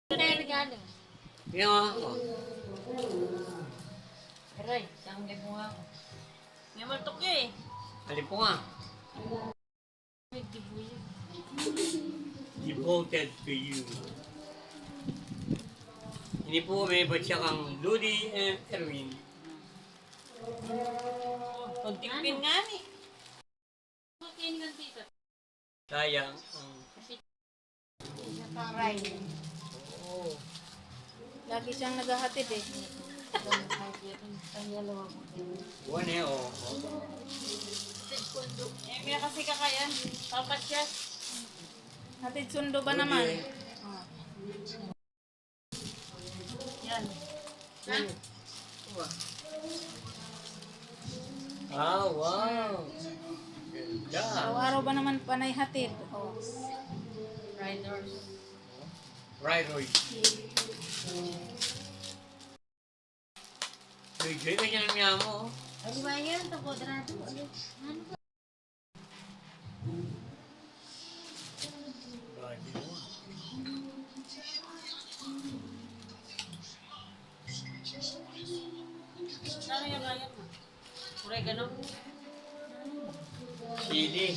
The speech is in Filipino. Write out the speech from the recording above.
Ito na yung regalo. Yan nga. Oh. Aray, saan mo nga ako? May maltok ka eh. Alin po nga. May dibuyo. Devoted to you. Hindi po may ba't siya kang Ludi and Erwin. Kunting pin nga ni. Kunting nga dito. Sayang. Isa pang ride. Oo. Lagi siyang naghahatid eh. Ang yellow ako. Buwan eh, oh. Eh, kaya kasi kakayan. Papat siya. Hatid sundo ba Ludi. naman? Yan. Ha? Ah, wow. Ganda. Araw-araw ba naman panay hatid? Oh. Riders. Right, Roy. Joy, kanya ng miya mo. Ay, di ba yan? Ito, kwadrado. Ano ba? Grabe mo. Saan yung layak mo? Oregano? Sili.